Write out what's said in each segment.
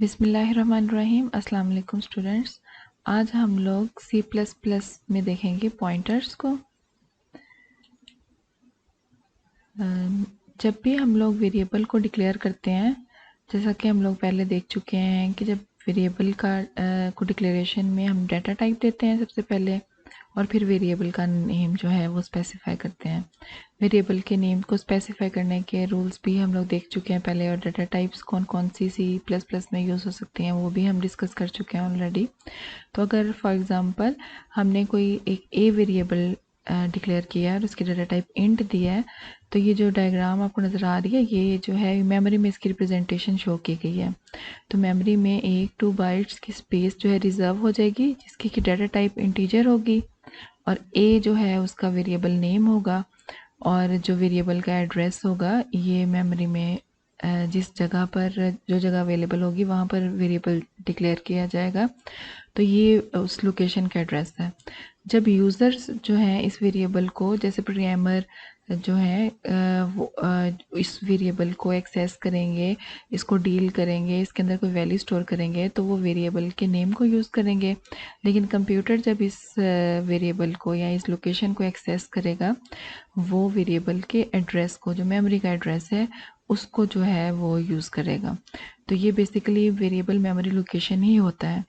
बिस्मिल्लाहिर्रहमानिर्रहीम। अस्सलाम वालेकुम स्टूडेंट्स। आज हम लोग C++ में देखेंगे पॉइंटर्स को। जब भी हम लोग वेरिएबल को डिक्लेयर करते हैं, जैसा कि हम लोग पहले देख चुके हैं कि जब वेरिएबल का को डिक्लेरेशन में हम डाटा टाइप देते हैं सबसे पहले, और फिर वेरिएबल का नेम जो है वो स्पेसिफाई करते हैं। वेरिएबल के नेम को स्पेसिफाई करने के रूल्स भी हम लोग देख चुके हैं पहले, और डाटा टाइप्स कौन कौन सी C++ में यूज़ हो सकती हैं वो भी हम डिस्कस कर चुके हैं ऑलरेडी। तो अगर फॉर एग्ज़ाम्पल हमने कोई एक ए वेरिएबल डिक्लेयर किया है और उसकी डाटा टाइप इंट दिया है, तो ये जो डायग्राम आपको नज़र आ रही है ये जो है मेमोरी में इसकी रिप्रेजेंटेशन शो की गई है। तो मेमोरी में 2 बाइट्स की स्पेस जो है रिजर्व हो जाएगी, जिसकी की डाटा टाइप इंटीजर होगी, और ए जो है उसका वेरिएबल नेम होगा, और जो वेरिएबल का एड्रेस होगा ये मेमोरी में जिस जगह पर जो जगह अवेलेबल होगी वहाँ पर वेरिएबल डिक्लेयर किया जाएगा। तो ये उस लोकेशन का एड्रेस है। जब यूज़र्स जो हैं इस वेरिएबल को, जैसे प्रोग्रामर जो है वो इस वेरिएबल को एक्सेस करेंगे, इसको डील करेंगे, इसके अंदर कोई वैल्यू स्टोर करेंगे, तो वो वेरिएबल के नेम को यूज़ करेंगे। लेकिन कंप्यूटर जब इस वेरिएबल को या इस लोकेशन को एक्सेस करेगा, वो वेरिएबल के एड्रेस को, जो मेमोरी का एड्रेस है उसको जो है वो यूज़ करेगा। तो ये बेसिकली वेरिएबल मेमोरी लोकेशन ही होता है।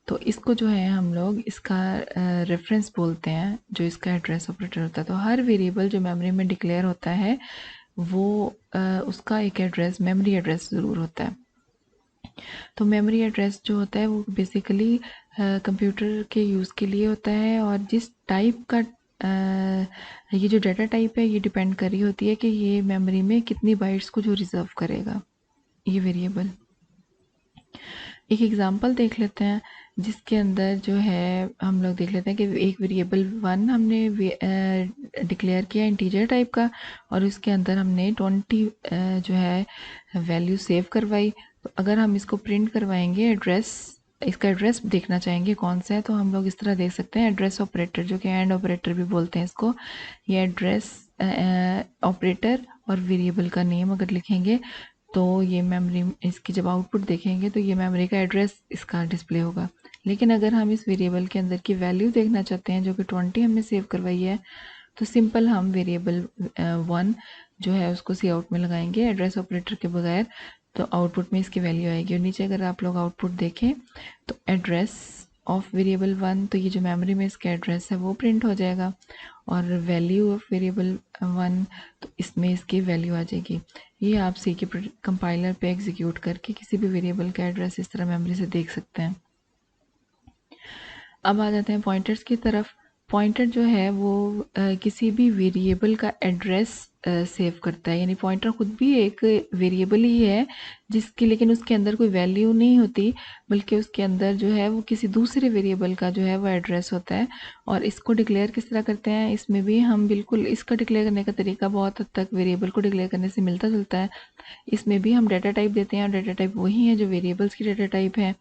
तो इसको जो है हम लोग इसका रेफरेंस बोलते हैं, जो इसका एड्रेस ऑपरेटर होता है। तो हर वेरिएबल जो मेमोरी में डिक्लेयर होता है वो उसका एक एड्रेस, मेमोरी एड्रेस ज़रूर होता है। तो मेमोरी एड्रेस जो होता है वो बेसिकली कंप्यूटर के यूज़ के लिए होता है, और जिस टाइप का ये जो डाटा टाइप है ये डिपेंड कर रही होती है कि ये मेमोरी में कितनी बाइट्स को जो रिज़र्व करेगा ये वेरिएबल। एक एग्जांपल देख लेते हैं जिसके अंदर जो है हम लोग देख लेते हैं कि एक वेरिएबल 1 हमने डिक्लेयर किया इंटीजर टाइप का, और उसके अंदर हमने 20 जो है वैल्यू सेव करवाई। तो अगर हम इसको प्रिंट करवाएंगे एड्रेस, इसका एड्रेस देखना चाहेंगे कौन सा है, तो हम लोग इस तरह देख सकते हैं एड्रेस ऑपरेटर, जो कि एंड ऑपरेटर भी बोलते हैं इसको। ये एड्रेस ऑपरेटर और वेरिएबल का नेम अगर लिखेंगे तो ये मेमोरी, इसकी जब आउटपुट देखेंगे तो ये मेमोरी का एड्रेस इसका डिस्प्ले होगा। लेकिन अगर हम इस वेरिएबल के अंदर की वैल्यू देखना चाहते हैं जो कि 20 हमने सेव करवाई है, तो सिंपल हम वेरिएबल 1 जो है उसको सी आउट में लगाएंगे एड्रेस ऑपरेटर के बगैर, तो आउटपुट में इसकी वैल्यू आएगी। और नीचे अगर आप लोग आउटपुट देखें तो एड्रेस ऑफ वेरिएबल 1, तो ये जो मेमोरी में इसका एड्रेस है वो प्रिंट हो जाएगा, और वैल्यू ऑफ वेरिएबल 1, तो इसमें इसकी वैल्यू आ जाएगी। ये आप सी के कंपाइलर पे एग्जीक्यूट करके किसी भी वेरिएबल का एड्रेस इस तरह मेमोरी से देख सकते हैं। अब आ जाते हैं पॉइंटर्स की तरफ। पॉइंटर जो है वो किसी भी वेरिएबल का एड्रेस सेव करता है, यानी पॉइंटर खुद भी एक वेरिएबल ही है जिसकी, लेकिन उसके अंदर कोई वैल्यू नहीं होती, बल्कि उसके अंदर जो है वो किसी दूसरे वेरिएबल का जो है वो एड्रेस होता है। और इसको डिक्लेयर किस तरह करते हैं, इसमें भी हम बिल्कुल इसका डिक्लेयर करने का तरीका बहुत हद तक वेरिएबल को डिक्लेयर करने से मिलता जुलता है। इसमें भी हम डाटा टाइप देते हैं, और डाटा टाइप वही है जो वेरिएबल्स की डाटा टाइप है,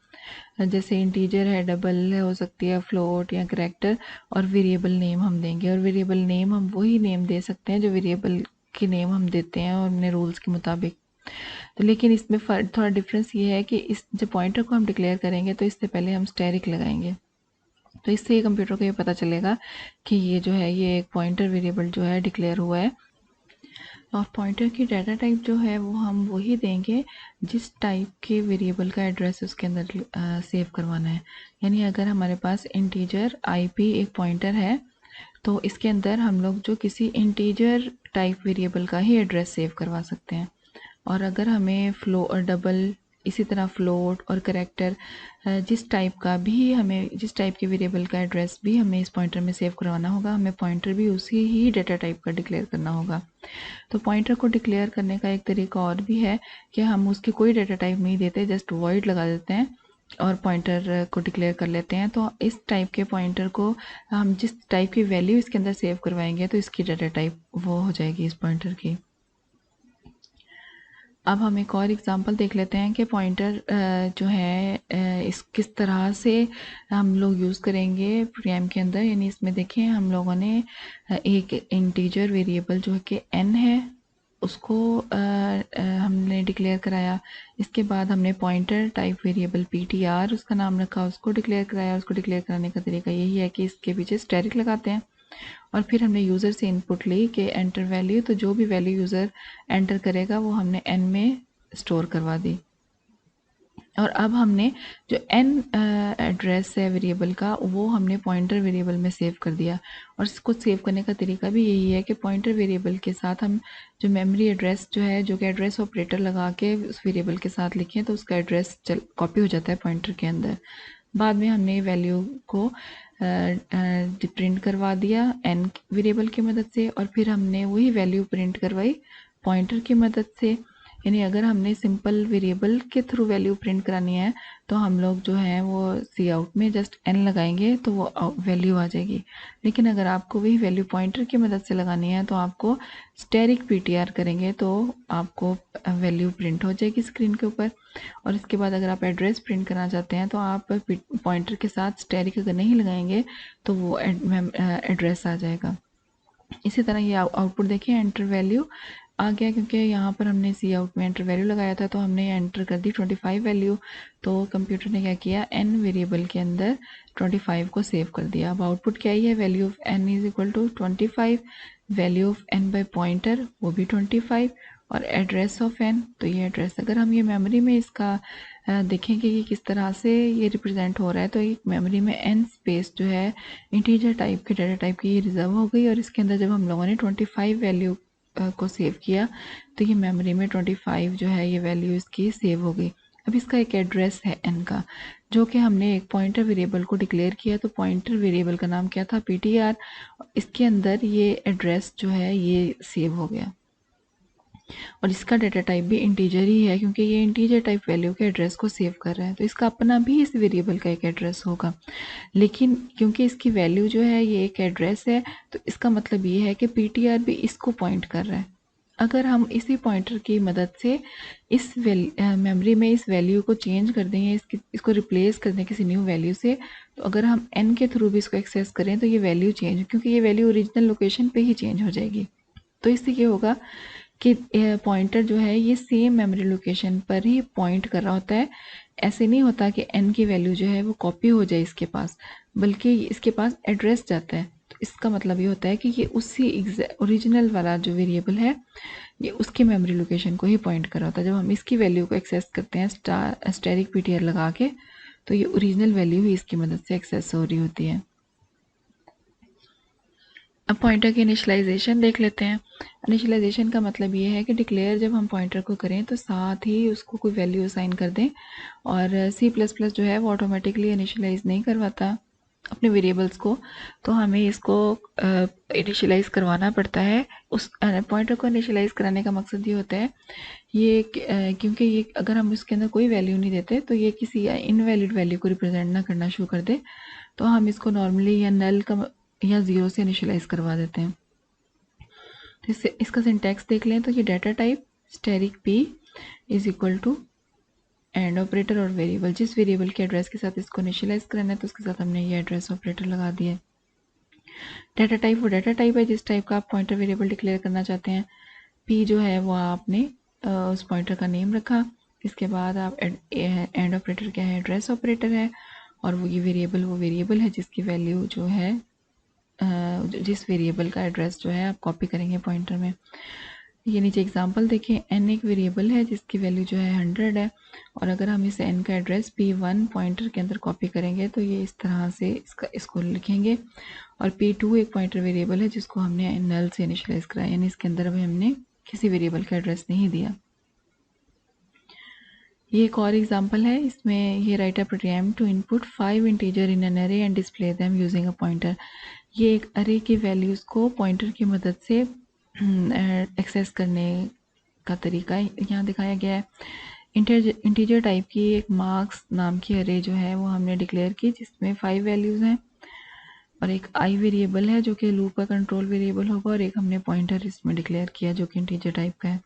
जैसे इंटीजर है, डबल है, हो सकती है फ्लोट या करैक्टर, और वेरिएबल नेम हम देंगे। और वेरिएबल नेम हम वही नेम दे सकते हैं जो वेरिएबल के नेम हम देते हैं और अपने रूल्स के मुताबिक। तो लेकिन इसमें थोड़ा डिफरेंस ये है कि इस जब पॉइंटर को हम डिक्लेयर करेंगे तो इससे पहले हम स्टैरिक लगाएंगे, तो इससे ये कंप्यूटर को ये पता चलेगा कि ये जो है ये एक पॉइंटर वेरिएबल जो है डिक्लेयर हुआ है। और पॉइंटर की डाटा टाइप जो है वो हम वही देंगे जिस टाइप के वेरिएबल का एड्रेस उसके अंदर सेव करवाना है। यानी अगर हमारे पास इंटीजर आईपी एक पॉइंटर है, तो इसके अंदर हम लोग जो किसी इंटीजर टाइप वेरिएबल का ही एड्रेस सेव करवा सकते हैं। और अगर हमें फ्लो और डबल, इसी तरह फ्लोट और करैक्टर, जिस टाइप का भी हमें, जिस टाइप के वेरिएबल का एड्रेस भी हमें इस पॉइंटर में सेव करवाना होगा, हमें पॉइंटर भी उसी ही डाटा टाइप का डिक्लेयर करना होगा। तो पॉइंटर को डिक्लेयर करने का एक तरीका और भी है कि हम उसकी कोई डाटा टाइप नहीं देते, जस्ट वॉइड लगा देते हैं और पॉइंटर को डिक्लेयर कर लेते हैं। तो इस टाइप के पॉइंटर को हम जिस टाइप की वैल्यू इसके अंदर सेव करवाएंगे तो इसकी डाटा टाइप वो हो जाएगी इस पॉइंटर की। अब हम एक और एग्जांपल देख लेते हैं कि पॉइंटर जो है इस किस तरह से हम लोग यूज़ करेंगे प्रोग्राम के अंदर। यानी इसमें देखें हम लोगों ने एक इंटीजर वेरिएबल जो कि n है, उसको हमने डिक्लेयर कराया। इसके बाद हमने पॉइंटर टाइप वेरिएबल ptr उसका नाम रखा, उसको डिक्लेयर कराया। उसको डिक्लेयर कराने का तरीका यही है कि इसके पीछे स्टैटिक लगाते हैं और फिर हमने यूज़र से इनपुट ली कि एंटर वैल्यू, तो जो भी वैल्यू यूज़र एंटर करेगा वो हमने n में स्टोर करवा दी। और अब हमने जो n एड्रेस है वेरिएबल का वो हमने पॉइंटर वेरिएबल में सेव कर दिया। और इसको सेव करने का तरीका भी यही है कि पॉइंटर वेरिएबल के साथ हम जो मेमोरी एड्रेस जो है, जो कि एड्रेस ऑपरेटर लगा के उस वेरिएबल के साथ लिखें तो उसका एड्रेस कॉपी हो जाता है पॉइंटर के अंदर। बाद में हमने वैल्यू को प्रिंट करवा दिया n वेरिएबल की मदद से, और फिर हमने वही वैल्यू प्रिंट करवाई पॉइंटर की मदद से। यानी अगर हमने सिंपल वेरिएबल के थ्रू वैल्यू प्रिंट करानी है तो हम लोग जो है वो सी आउट में जस्ट n लगाएंगे तो वो वैल्यू आ जाएगी। लेकिन अगर आपको वही वैल्यू पॉइंटर की मदद से लगानी है तो आपको स्टैटिक ptr करेंगे तो आपको वैल्यू प्रिंट हो जाएगी स्क्रीन के ऊपर। और इसके बाद अगर आप एड्रेस प्रिंट करना चाहते हैं तो आप पॉइंटर के साथ स्टैटिक अगर नहीं लगाएंगे तो वो एड्रेस आ जाएगा। इसी तरह ये आउटपुट देखिए, एंटर वैल्यू आ गया क्योंकि यहाँ पर हमने सी आउट में एंटर वैल्यू लगाया था तो हमने एंटर कर दी 25 वैल्यू। तो कंप्यूटर ने क्या किया, n वेरिएबल के अंदर 25 को सेव कर दिया। अब आउटपुट क्या ही है, value of n is equal to 25, value of n by pointer वो भी 25, और एड्रेस ऑफ n, तो ये एड्रेस अगर हम ये मेमोरी में इसका देखेंगे कि किस तरह से ये रिप्रेजेंट हो रहा है, तो एक मेमोरी में n स्पेस जो है इंटीजर टाइप की डाटा टाइप की रिजर्व हो गई। और इसके अंदर जब हम लोगों ने 25 वैल्यू को सेव किया तो ये मेमोरी में 25 जो है ये वैल्यू इसकी सेव हो गई। अब इसका एक एड्रेस है n का, जो कि हमने एक पॉइंटर वेरिएबल को डिक्लेयर किया। तो पॉइंटर वेरिएबल का नाम क्या था, ptr। इसके अंदर ये एड्रेस जो है ये सेव हो गया और इसका डाटा टाइप भी इंटीजर ही है क्योंकि ये इंटीजर टाइप वैल्यू के एड्रेस को सेव कर रहा है। तो इसका अपना भी इस वेरिएबल का एक एड्रेस होगा, लेकिन क्योंकि इसकी वैल्यू जो है ये एक एड्रेस है तो इसका मतलब ये है कि ptr भी इसको पॉइंट कर रहा है। अगर हम इसी पॉइंटर की मदद से इस मेमोरी में इस वैल्यू को चेंज कर दें या इसको रिप्लेस कर दें किसी न्यू वैल्यू से, तो अगर हम n के थ्रू भी इसको एक्सेस करें तो ये वैल्यू चेंज, क्योंकि ये वैल्यू ओरिजिनल लोकेशन पे ही चेंज हो जाएगी। तो इससे ये होगा कि पॉइंटर जो है ये सेम मेमोरी लोकेशन पर ही पॉइंट कर रहा होता है। ऐसे नहीं होता कि n की वैल्यू जो है वो कॉपी हो जाए इसके पास, बल्कि इसके पास एड्रेस जाता है। तो इसका मतलब ये होता है कि ये उसी ओरिजिनल वाला जो वेरिएबल है ये उसकी मेमोरी लोकेशन को ही पॉइंट कर रहा होता है। जब हम इसकी वैल्यू को एक्सेस करते हैं स्टैटिक ptr लगा के, तो ये ओरिजिनल वैल्यू ही इसकी मदद से एक्सेस हो रही होती है। अब पॉइंटर की इनिशियलाइजेशन देख लेते हैं। इनिशियलाइजेशन का मतलब ये है कि डिक्लेयर जब हम पॉइंटर को करें तो साथ ही उसको कोई वैल्यू असाइन कर दें। और C++ जो है वो ऑटोमेटिकली इनिशियलाइज नहीं करवाता अपने वेरिएबल्स को, तो हमें इसको इनिशियलाइज करवाना पड़ता है। उस पॉइंटर को इनिशियलाइज कराने का मकसद ये होता है ये क्योंकि ये अगर हम इसके अंदर कोई वैल्यू नहीं देते तो ये किसी इनवैलिड वैल्यू को रिप्रेजेंट ना करना शुरू कर दे, तो हम इसको नॉर्मली या नल का या ज़ीरो से इनिशियलाइज करवा देते हैं। तो इससे इसका सिंटैक्स देख लें तो ये data type static p is equal to and operator और वेरिएबल, जिस वेरिएबल के एड्रेस के साथ इसको इनिशियलाइज करना है तो उसके साथ हमने ये एड्रेस ऑपरेटर लगा दिया। डाटा टाइप वो डाटा टाइप है जिस टाइप का आप पॉइंटर वेरिएबल डिक्लेयर करना चाहते हैं। p जो है वो आपने उस पॉइंटर का नेम रखा। इसके बाद आप एंड ऑपरेटर क्या है, एड्रेस ऑपरेटर है। और वो ये वेरिएबल है जिसकी वैल्यू जो है जिस वेरिएबल का एड्रेस जो है आप कॉपी करेंगे पॉइंटर में। ये नीचे एग्जांपल देखें, n एक वेरिएबल है जिसकी वैल्यू जो है 100 है, और अगर हम इस n का एड्रेस p1 पॉइंटर के अंदर कॉपी करेंगे तो ये इस तरह से इसको लिखेंगे। और p2 एक पॉइंटर वेरिएबल है जिसको हमने नल से इनिशियलाइज कराया, यानी इसके अंदर अभी हमने किसी वेरिएबल का एड्रेस नहीं दिया। ये एक और एग्जांपल है, इसमें ये write a program to input 5 integer in an array and display them using a pointer. ये एक अरे की वैल्यूज़ को पॉइंटर की मदद से एक्सेस करने का तरीका यहाँ दिखाया गया है। इंटीजर टाइप की एक मार्क्स नाम की अरे जो है वो हमने डिक्लेयर की जिसमें 5 वैल्यूज़ हैं, और एक आई वेरिएबल है जो कि लूप का कंट्रोल वेरिएबल होगा, और एक हमने पॉइंटर इसमें डिक्लेयर किया जो कि इंटीजर टाइप का है।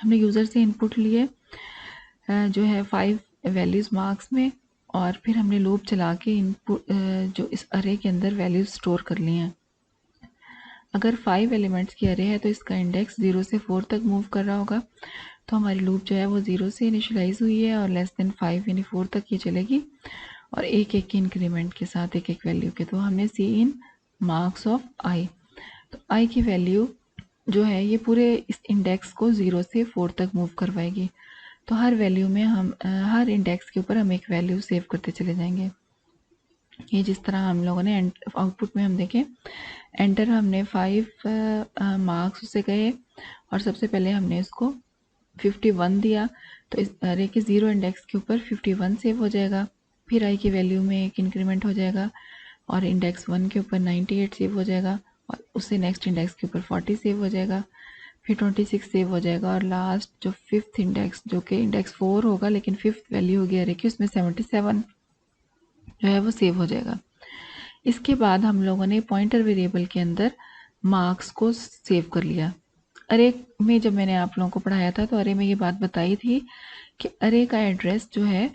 हमने यूज़र से इनपुट लिए जो है 5 वैल्यूज़ मार्क्स में, और फिर हमने लूप चला के इनपुट जो इस अरे के अंदर वैल्यूज़ स्टोर कर ली हैं। अगर 5 एलिमेंट्स की अरे है तो इसका इंडेक्स 0 से 4 तक मूव कर रहा होगा, तो हमारी लूप जो है वो 0 से इनिशियलाइज हुई है और लेस देन 5 यानी 4 तक ये चलेगी और एक एक की इंक्रीमेंट के साथ एक एक वैल्यू के। तो हमने सी इन मार्क्स ऑफ आई, तो आई की वैल्यू जो है ये पूरे इस इंडेक्स को 0 से 4 तक मूव करवाएगी। तो हर वैल्यू में हम हर इंडेक्स के ऊपर हम एक वैल्यू सेव करते चले जाएंगे। ये जिस तरह हम लोगों ने आउटपुट में हम देखें, एंटर हमने 5 मार्क्स उसे गए और सबसे पहले हमने इसको 51 दिया, तो इस अरे के 0 इंडेक्स के ऊपर 51 सेव हो जाएगा। फिर आई की वैल्यू में एक इंक्रीमेंट हो जाएगा और इंडेक्स 1 के ऊपर 98 सेव हो जाएगा और उससे नेक्स्ट इंडेक्स के ऊपर 40 सेव हो जाएगा, फिर 26 सेव हो जाएगा और लास्ट जो फिफ्थ इंडेक्स जो कि इंडेक्स 4 होगा लेकिन फिफ्थ वैल्यू होगी अरे की, उसमें 77 जो है वो सेव हो जाएगा। इसके बाद हम लोगों ने पॉइंटर वेरिएबल के अंदर मार्क्स को सेव कर लिया। अरे में जब मैंने आप लोगों को पढ़ाया था तो अरे में ये बात बताई थी कि अरे का एड्रेस जो है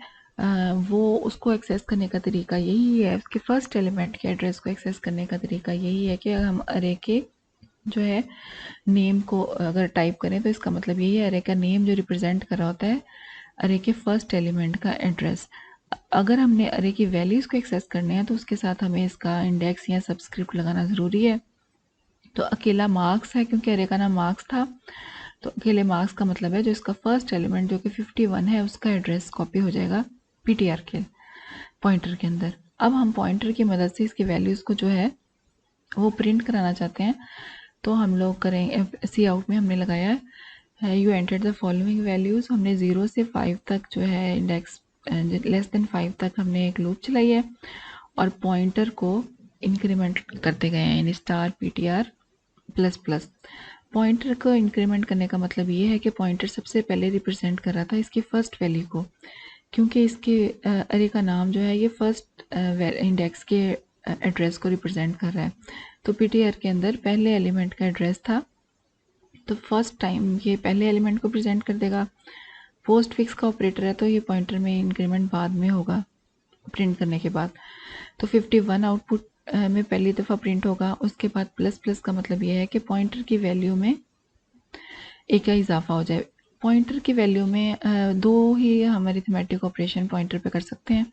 वो उसको एक्सेस करने का तरीका यही है, उसके फर्स्ट एलिमेंट के एड्रेस को एक्सेस करने का तरीका यही है कि हम अरे के जो है नेम को अगर टाइप करें तो इसका मतलब यही है अरे का नेम जो रिप्रेजेंट कर रहा होता है अरे के फर्स्ट एलिमेंट का एड्रेस। अगर हमने अरे की वैल्यूज़ को एक्सेस करने हैं तो उसके साथ हमें इसका इंडेक्स या सबस्क्रिप्ट लगाना ज़रूरी है। तो अकेला मार्क्स है क्योंकि अरे का नाम मार्क्स था, तो अकेले मार्क्स का मतलब है जो इसका फर्स्ट एलिमेंट जो कि 51 है उसका एड्रेस कॉपी हो जाएगा पीटीआर के पॉइंटर के अंदर। अब हम पॉइंटर की मदद से इसकी वैल्यूज़ को जो है वो प्रिंट कराना चाहते हैं, तो हम लोग करें सी आउट में हमने लगाया है you enter the following values. हमने 0 से 5 तक जो है इंडेक्स लेस देन 5 तक हमने एक लूप चलाई है और पॉइंटर को इंक्रीमेंट करते गए हैं यानी star PTR plus plus. Pointer को इंक्रीमेंट करने का मतलब ये है कि पॉइंटर सबसे पहले रिप्रेजेंट कर रहा था इसकी फर्स्ट वैल्यू को, क्योंकि इसके अरे का नाम जो है ये फर्स्ट इंडेक्स के एड्रेस को रिप्रेजेंट कर रहा है। तो पीटीआर के अंदर पहले एलिमेंट का एड्रेस था, तो फर्स्ट टाइम ये पहले एलिमेंट को प्रेजेंट कर देगा। पोस्ट फिक्स का ऑपरेटर है तो ये पॉइंटर में इंक्रीमेंट बाद में होगा प्रिंट करने के बाद। तो 51 आउटपुट में पहली दफ़ा प्रिंट होगा, उसके बाद प्लस प्लस का मतलब ये है कि पॉइंटर की वैल्यू में एक का इजाफा हो जाए। पॉइंटर की वैल्यू में दो ही हम अरिथमेटिक ऑपरेशन पॉइंटर पे कर सकते हैं,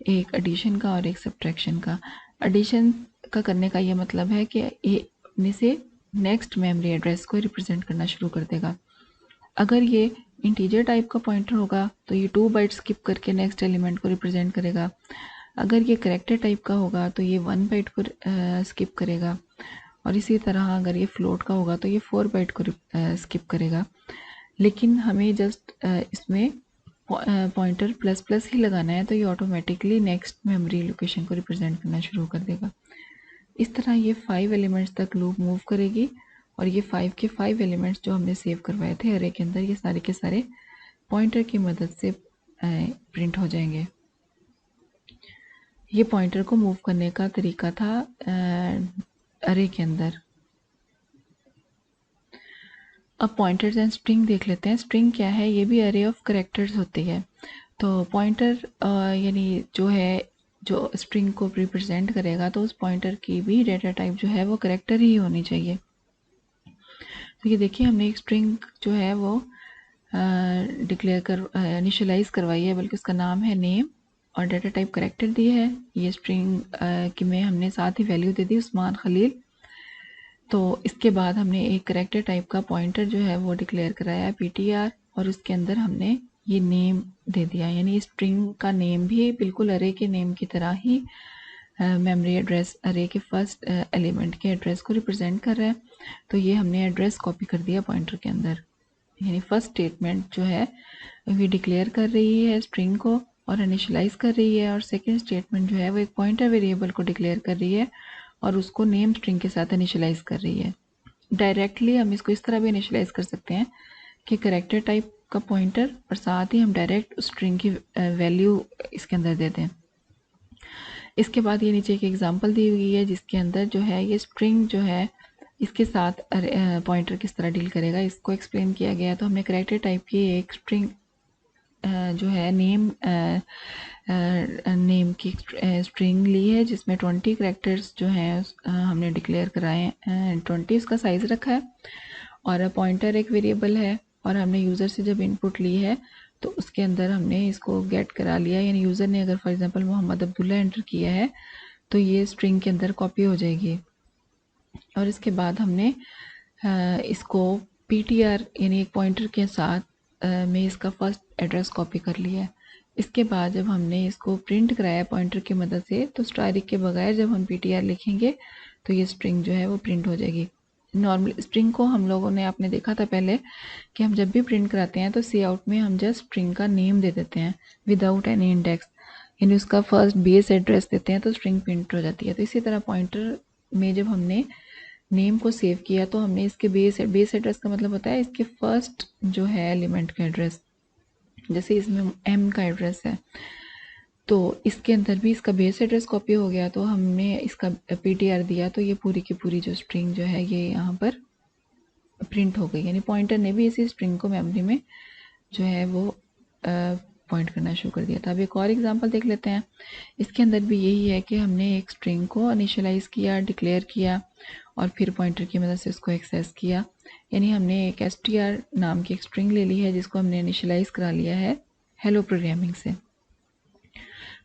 एक एडिशन का और एक सब्ट्रैक्शन का। एडिशन का करने का ये मतलब है कि ये अपने से नेक्स्ट मेमोरी एड्रेस को रिप्रेजेंट करना शुरू कर देगा। अगर ये इंटीजर टाइप का पॉइंटर होगा तो ये 2 बाइट स्किप करके नेक्स्ट एलिमेंट को रिप्रेजेंट करेगा। अगर ये कैरेक्टर टाइप का होगा तो ये 1 बाइट को स्किप करेगा और इसी तरह अगर ये फ्लोट का होगा तो ये 4 बाइट को स्किप करेगा। लेकिन हमें जस्ट इसमें पॉइंटर प्लस प्लस ही लगाना है तो ये ऑटोमेटिकली नेक्स्ट मेमोरी लोकेशन को रिप्रेजेंट करना शुरू कर देगा। इस तरह ये 5 एलिमेंट्स तक लूप मूव करेगी और ये 5 के 5 एलिमेंट्स जो हमने सेव करवाए थे अरे के अंदर ये सारे के सारे पॉइंटर की मदद से प्रिंट हो जाएंगे। ये पॉइंटर को मूव करने का तरीका था अरे के अंदर। अब पॉइंटर्स एंड स्ट्रिंग देख लेते हैं। स्ट्रिंग क्या है? ये भी अरे ऑफ करेक्टर्स होती है। तो पॉइंटर यानी जो है जो स्ट्रिंग को रिप्रेजेंट करेगा तो उस पॉइंटर की भी डेटा टाइप जो है वो करेक्टर ही होनी चाहिए। तो ये देखिए हमने एक स्ट्रिंग जो है वो इनिशियलाइज करवाई है, बल्कि उसका नाम है नेम और डेटा टाइप करेक्टर दी है। ये स्ट्रिंग की में हमने साथ ही वैल्यू दे दी उस्मान खलील। तो इसके बाद हमने एक करेक्टर टाइप का पॉइंटर जो है वो डिक्लेयर कराया है पीटीआर और उसके अंदर हमने ये नेम दे दिया, यानी स्ट्रिंग का नेम भी बिल्कुल अरे के नेम की तरह ही मेमोरी एड्रेस अरे के फर्स्ट एलिमेंट के एड्रेस को रिप्रेजेंट कर रहा है। तो ये हमने एड्रेस कॉपी कर दिया पॉइंटर के अंदर, यानी फर्स्ट स्टेटमेंट जो है ये डिक्लेयर कर रही है स्ट्रिंग को और इनिशियलाइज कर रही है और सेकेंड स्टेटमेंट जो है वो एक पॉइंटर वेरिएबल को डिक्लेयर कर रही है और उसको नेम स्ट्रिंग के साथ इनिशियलाइज कर रही है। डायरेक्टली हम इसको इस तरह भी इनिशियलाइज कर सकते हैं कि करेक्टर टाइप का पॉइंटर और साथ ही हम डायरेक्ट स्ट्रिंग की वैल्यू इसके अंदर दे दें। इसके बाद ये नीचे एक एग्जांपल दी हुई है जिसके अंदर जो है ये स्ट्रिंग जो है इसके साथ पॉइंटर किस तरह डील करेगा इसको एक्सप्लेन किया गया है। तो हमने करेक्टर टाइप की एक स्ट्रिंग जो है नेम की स्ट्रिंग ली है जिसमें 20 करैक्टर्स जो हैं हमने डिक्लेयर कराए हैं, 20 इसका साइज़ रखा है, और पॉइंटर एक वेरिएबल है, और हमने यूज़र से जब इनपुट ली है तो उसके अंदर हमने इसको गेट करा लिया, यानी यूज़र ने अगर for example Mohammad Abdullah enter किया है तो ये स्ट्रिंग के अंदर कॉपी हो जाएगी। और इसके बाद हमने इसको ptr यानी एक पॉइंटर के साथ में इसका फर्स्ट एड्रेस कॉपी कर लिया है। इसके बाद जब हमने इसको प्रिंट कराया पॉइंटर की मदद से तो स्टारिक के बगैर जब हम ptr लिखेंगे तो ये स्ट्रिंग जो है वो प्रिंट हो जाएगी। नॉर्मल स्ट्रिंग को हम लोगों ने आपने देखा था पहले कि हम जब भी प्रिंट कराते हैं तो सी आउट में हम जस्ट स्ट्रिंग का नेम दे देते हैं विदाउट एनी इंडेक्स, यानी उसका फर्स्ट बेस एड्रेस देते हैं तो स्ट्रिंग प्रिंट हो जाती है। तो इसी तरह पॉइंटर में जब हमने नेम को सेव किया तो हमने इसके बेस एड्रेस का मतलब होता है इसके फर्स्ट जो है एलिमेंट का एड्रेस, जैसे इसमें m का एड्रेस है तो इसके अंदर भी इसका बेस एड्रेस कॉपी हो गया, तो हमने इसका ptr दिया तो ये पूरी की पूरी जो स्ट्रिंग जो है ये यहाँ पर प्रिंट हो गई, यानी पॉइंटर ने भी इसी स्ट्रिंग को मेमोरी में जो है वो पॉइंट करना शुरू कर दिया था। अब एक और एग्जांपल देख लेते हैं। इसके अंदर भी यही है कि हमने एक स्ट्रिंग को इनिशियलाइज़ किया, डिक्लेयर किया और फिर पॉइंटर की मदद से इसको एक्सेस किया, यानी हमने एक str नाम की एक स्ट्रिंग ले ली है जिसको हमने इनिशियलाइज़ करा लिया है हेलो प्रोग्रामिंग से।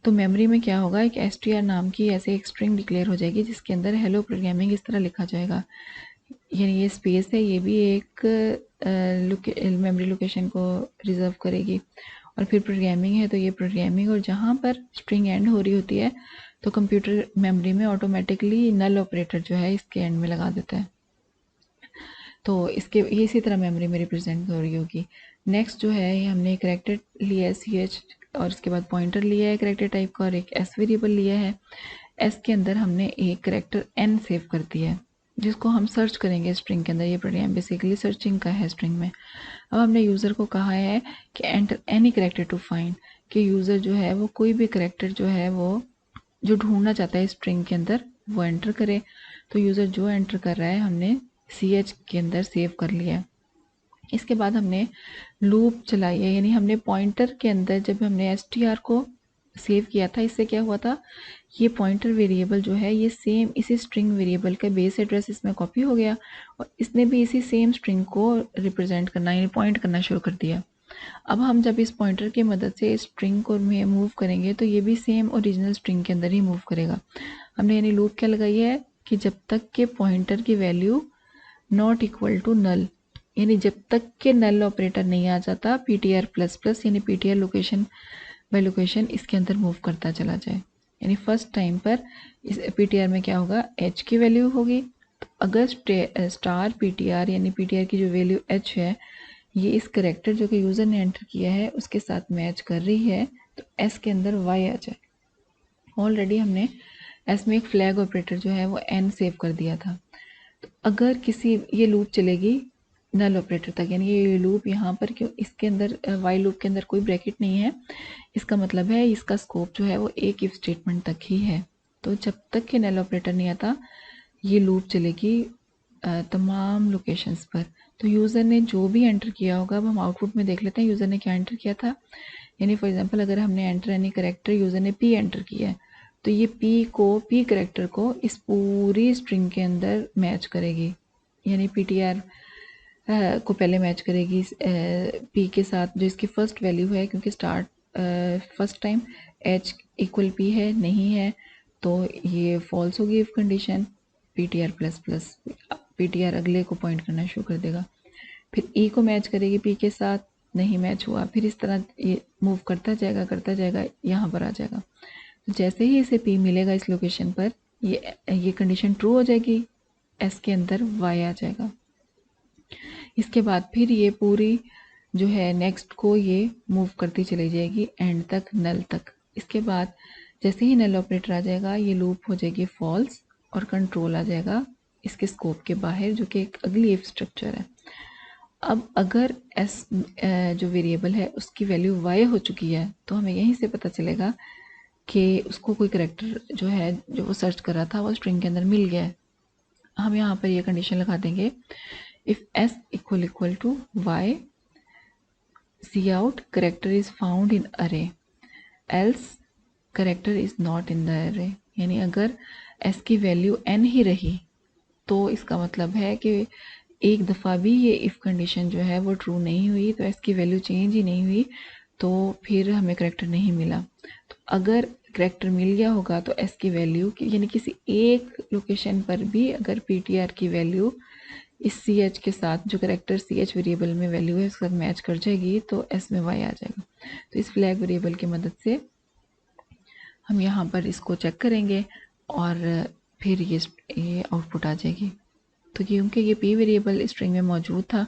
तो मेमोरी में क्या होगा, एक str नाम की ऐसे एक स्ट्रिंग डिक्लेयर हो जाएगी जिसके अंदर हेलो प्रोग्रामिंग इस तरह लिखा जाएगा, यानी ये स्पेस है ये भी एक मेमोरी लोकेशन को रिजर्व करेगी, और फिर प्रोग्रामिंग है तो ये प्रोग्रामिंग, और जहाँ पर स्ट्रिंग एंड हो रही होती है तो कंप्यूटर मेमोरी में ऑटोमेटिकली नल ऑपरेटर जो है इसके एंड में लगा देता है। तो इसके ये इसी तरह मेमोरी में रिप्रेजेंट हो रही होगी। नेक्स्ट जो है ये हमने एक करैक्टर लिया है ch और इसके बाद पॉइंटर लिया है करैक्टर टाइप का और एक s वेरिएबल लिया है। s के अंदर हमने एक करैक्टर n सेव कर दिया है जिसको हम सर्च करेंगे स्ट्रिंग के अंदर। ये प्रोग्राम बेसिकली सर्चिंग का है स्ट्रिंग में। अब हमने यूज़र को कहा है कि enter any character to find, कि यूज़र जो है वो कोई भी करैक्टर जो है वो जो ढूंढना चाहता है स्ट्रिंग के अंदर वो एंटर करे। तो यूज़र जो एंटर कर रहा है हमने ch के अंदर सेव कर लिया है। इसके बाद हमने लूप चलाई है, यानी हमने पॉइंटर के अंदर जब हमने str को सेव किया था इससे क्या हुआ था, ये पॉइंटर वेरिएबल जो है ये सेम इसी स्ट्रिंग वेरिएबल का बेस एड्रेस इसमें कॉपी हो गया और इसने भी इसी सेम स्ट्रिंग को रिप्रेजेंट करना यानी पॉइंट करना शुरू कर दिया। अब हम जब इस पॉइंटर की मदद से स्ट्रिंग को मूव करेंगे तो ये भी सेम ओरिजिनल स्ट्रिंग के अंदर ही मूव करेगा। हमने यानी लूप क्या लगाई है कि जब तक के पॉइंटर की value not equal to null, यानी जब तक के नल ऑपरेटर नहीं आ जाता ptr प्लस प्लस यानी ptr लोकेशन बाय लोकेशन इसके अंदर मूव करता चला जाए। यानी फर्स्ट टाइम पर इस ptr में क्या होगा, h की वैल्यू होगी। तो अगर स्टार ptr यानी ptr की जो वैल्यू h है ये इस करेक्टर जो कि यूज़र ने एंटर किया है उसके साथ मैच कर रही है तो s के अंदर y आ जाए। ऑलरेडी हमने s में एक फ्लैग ऑपरेटर जो है वो n सेव कर दिया था। तो अगर किसी ये लूप चलेगी नल ऑपरेटर तक, यानी ये लूप यहाँ पर क्यों इसके अंदर वाइल लूप के अंदर कोई ब्रैकेट नहीं है, इसका मतलब है इसका स्कोप जो है वो एक इफ स्टेटमेंट तक ही है। तो जब तक कि नल ऑपरेटर नहीं आता ये लूप चलेगी तमाम लोकेशंस पर। तो यूज़र ने जो भी एंटर किया होगा, अब हम आउटपुट में देख लेते हैं यूज़र ने क्या एंटर किया था। यानी फॉर एग्जांपल अगर हमने एंटर एनी करेक्टर यूज़र ने p एंटर किया है तो ये p करेक्टर को इस पूरी स्ट्रिंग के अंदर मैच करेगी, यानी ptr को पहले मैच करेगी p के साथ जो इसकी फर्स्ट वैल्यू है, क्योंकि start first time h equal p है नहीं है तो ये फॉल्स होगी if condition, ptr plus plus ptr अगले को पॉइंट करना शुरू कर देगा। फिर e को मैच करेगी p के साथ, नहीं मैच हुआ, फिर इस तरह ये मूव करता जाएगा यहाँ पर आ जाएगा। तो जैसे ही इसे p मिलेगा इस लोकेशन पर ये कंडीशन ट्रू हो जाएगी, s के अंदर y आ जाएगा। इसके बाद फिर ये पूरी जो है नेक्स्ट को ये मूव करती चली जाएगी एंड तक नल तक। इसके बाद जैसे ही नल ऑपरेटर आ जाएगा ये लूप हो जाएगी फॉल्स और कंट्रोल आ जाएगा इसके स्कोप के बाहर जो कि एक अगली इफ स्ट्रक्चर है। अब अगर s जो वेरिएबल है उसकी वैल्यू y हो चुकी है तो हमें यहीं से पता चलेगा कि उसको कोई करेक्टर जो है जो वो सर्च कर रहा था वो स्ट्रिंग के अंदर मिल गया है। हम यहाँ पर ये कंडीशन लगा देंगे if s equal to y cout character is found in array, else character is not in the array. यानी अगर एस की वैल्यू एन ही रही तो इसका मतलब है कि एक दफ़ा भी ये इफ़ कंडीशन जो है वो ट्रू नहीं हुई, तो एस की वैल्यू चेंज ही नहीं हुई, तो फिर हमें करेक्टर नहीं मिला। तो अगर करेक्टर मिल गया होगा तो एस की वैल्यू यानी किसी एक लोकेशन पर भी अगर पी टी आर की वैल्यू इस सी एच के साथ, जो करेक्टर सी एच वेरिएबल में वैल्यू है उसके साथ मैच कर जाएगी, तो एस में वाई आ जाएगा। तो इस फ्लैग वेरिएबल की मदद से हम यहाँ पर इसको चेक करेंगे और फिर ये आउटपुट आ जाएगी। तो क्योंकि ये पी वेरिएबल स्ट्रिंग में मौजूद था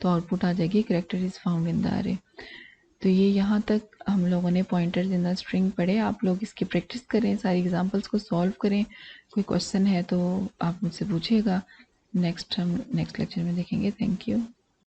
तो आउटपुट आ जाएगी character is found in the अरे। तो ये यहाँ तक हम लोगों ने पॉइंटर्स इन द स्ट्रिंग पढ़े। आप लोग इसकी प्रैक्टिस करें, सारी एग्जांपल्स को सॉल्व करें। कोई क्वेश्चन है तो आप मुझसे पूछिएगा। हम नेक्स्ट लेक्चर में देखेंगे। Thank you.